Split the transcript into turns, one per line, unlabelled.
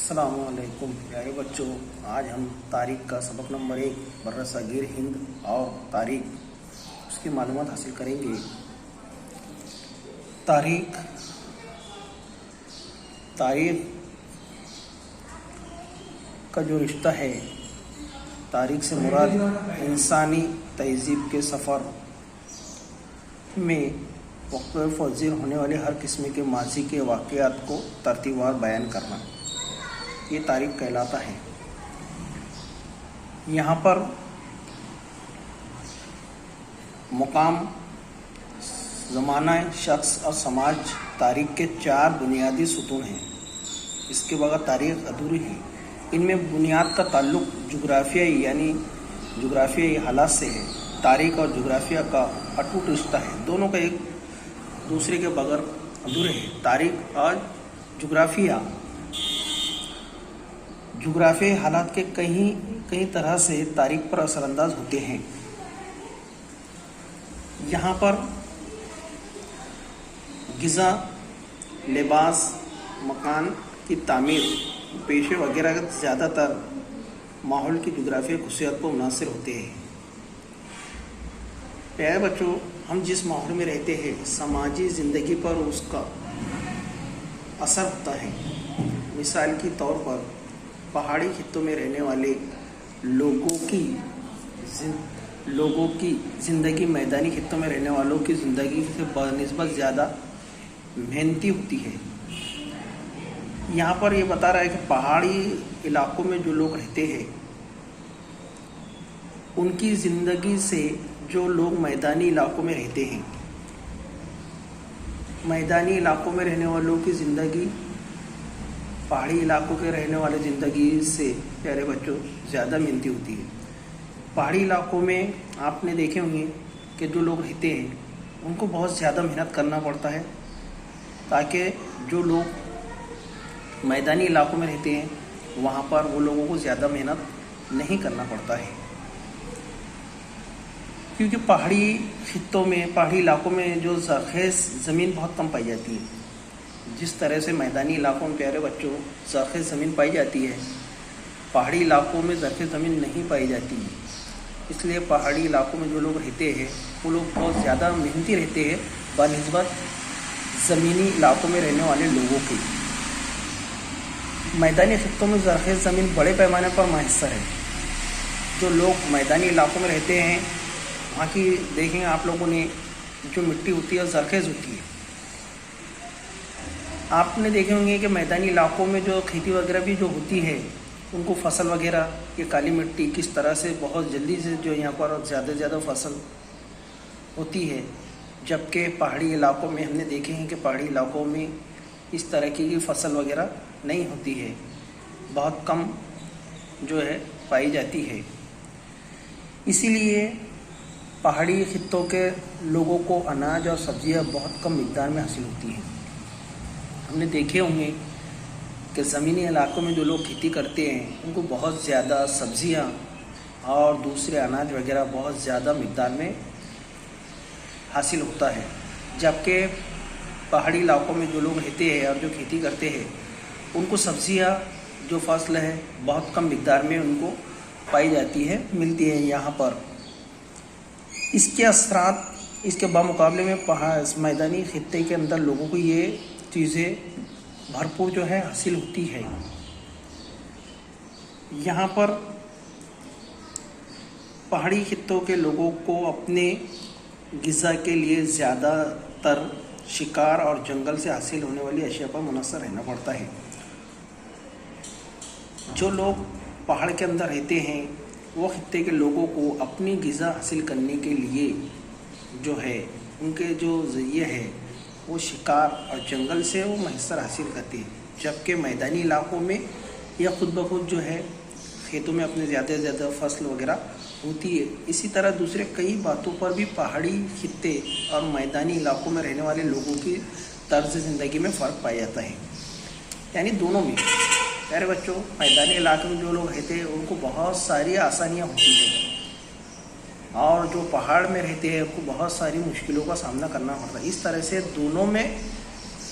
السلام علیکم پیارے بچوں، آج ہم تاریخ کا سبق نمبر 1 برصغیر ہند اور تاریخ اس کی معلومات حاصل کریں گے۔ تاریخ کا جو رشتہ ہے، تاریخ سے مراد انسانی تہذیب کے سفر میں وقت پذیر ہونے والے ہر قسم کے ماضی کے واقعات کو ترتیب وار بیان کرنا، یہ تاریخ کہلاتا ہے۔ یہاں پر مقام، زمانہ، شخص اور سماج تاریخ کے 4 بنیادی ستون ہیں۔ اس کے بغیر تاریخ ادھوری ہے۔ ان میں بنیاد کا تعلق جغرافیائی حالات سے ہے۔ تاریخ اور جغرافیہ کا اٹوٹ رشتہ ہے، دونوں کا ایک دوسرے کے بغیر ادھورے ہیں۔ تاریخ اور جغرافیائی حالات کے کئی طرح سے تاریخ پر اثر انداز ہوتے ہیں۔ یہاں پر غذا، لباس، مکان کی تعمیر، پیشے وغیرہ زیادہ تر ماحول کی جغرافیائی خصوصیات پر منحصر ہوتے ہیں۔ پیارے بچوں، ہم جس ماحول میں رہتے ہیں، سماجی زندگی پر اس کا اثر ہوتا ہے۔ مثال کے طور پر پہاڑی خطوں میں رہنے والے لوگوں کی زندگی میدانی خطوں میں رہنے والوں کی زندگی سے بنسبت زیادہ محنتی ہوتی ہے۔ یہاں پر یہ بتا رہا ہے کہ پہاڑی علاقوں میں جو لوگ رہتے ہیں، ان کی زندگی سے جو لوگ میدانی علاقوں میں رہتے ہیں، میدانی علاقوں میں رہنے والوں کی زندگی پہاڑی علاقوں کے رہنے والے زندگی سے پیارے بچوں زیادہ محنتی ہوتی ہے۔ پہاڑی علاقوں میں آپ نے دیکھے ہوں گے کہ جو لوگ رہتے ہیں ان کو بہت زیادہ محنت کرنا پڑتا ہے، تاکہ جو لوگ میدانی علاقوں میں رہتے ہیں وہاں پر وہ لوگوں کو زیادہ محنت نہیں کرنا پڑتا ہے، کیونکہ پہاڑی خطوں میں، پہاڑی علاقوں میں جو زرخیز زمین بہت کم پائی جاتی ہے۔ جس طرح سے میدانی علاقوں میں پیارے بچوں زرخیز زمین پائی جاتی ہے، پہاڑی علاقوں میں زرخیز زمین نہیں پائی جاتی ہے۔ اس لیے پہاڑی علاقوں میں جو لوگ رہتے ہیں وہ لوگ بہت زیادہ محنتی رہتے ہیں بنسبت زمینی علاقوں میں رہنے والے لوگوں کے۔ میدانی خطوں میں زرخیز زمین بڑے پیمانے پر میسر ہے۔ جو لوگ میدانی علاقوں میں رہتے ہیں وہاں کی دیکھیں آپ لوگوں نے جو مٹی ہوتی ہے زرخیز ہوتی ہے۔ آپ نے دیکھے ہوں گے کہ میدانی علاقوں میں جو کھیتی وغیرہ بھی جو ہوتی ہے، ان کو فصل وغیرہ یہ کالی مٹی کس طرح سے بہت جلدی سے جو یہاں پر زیادہ فصل ہوتی ہے، جبکہ پہاڑی علاقوں میں ہم نے دیکھے ہیں کہ پہاڑی علاقوں میں اس طرح کی فصل وغیرہ نہیں ہوتی ہے، بہت کم جو ہے پائی جاتی ہے۔ اسی لیے پہاڑی خطوں کے لوگوں کو اناج اور سبزیاں بہت کم مقدار میں حاصل ہوتی ہیں۔ ہم نے دیکھے ہوں گے کہ زمینی علاقوں میں جو لوگ کھیتی کرتے ہیں ان کو بہت زیادہ سبزیاں اور دوسرے اناج وغیرہ بہت زیادہ مقدار میں حاصل ہوتا ہے، جبکہ پہاڑی علاقوں میں جو لوگ رہتے ہیں اور جو کھیتی کرتے ہیں ان کو سبزیاں جو فصل ہے بہت کم مقدار میں ان کو پائی جاتی ہے، ملتی ہے یہاں پر۔ اس کے اثرات، اس کے بمقابلے میں میدانی خطے کے اندر لوگوں کو یہ چیزیں بھرپور جو ہے حاصل ہوتی ہے۔ یہاں پر پہاڑی خطوں کے لوگوں کو اپنے غذا کے لیے زیادہ تر شکار اور جنگل سے حاصل ہونے والی اشیاء پر منحصر رہنا پڑتا ہے۔ جو لوگ پہاڑ کے اندر رہتے ہیں وہ خطے کے لوگوں کو اپنی غذا حاصل کرنے کے لیے جو ہے ان کے جو ذریعے ہے وہ شکار اور جنگل سے وہ میسر حاصل کرتے ہیں، جبکہ میدانی علاقوں میں یہ خود بخود جو ہے کھیتوں میں اپنے زیادہ فصل وغیرہ ہوتی ہے۔ اسی طرح دوسرے کئی باتوں پر بھی پہاڑی خطے اور میدانی علاقوں میں رہنے والے لوگوں کی طرز زندگی میں فرق پایا جاتا ہے، یعنی دونوں میں۔ پیارے بچوں، میدانی علاقے میں جو لوگ رہتے ہیں ان کو بہت ساری آسانیاں ہوتی ہیں، اور جو پہاڑ میں رہتے ہیں ان کو بہت ساری مشکلوں کا سامنا کرنا پڑتا ہے۔ اس طرح سے دونوں میں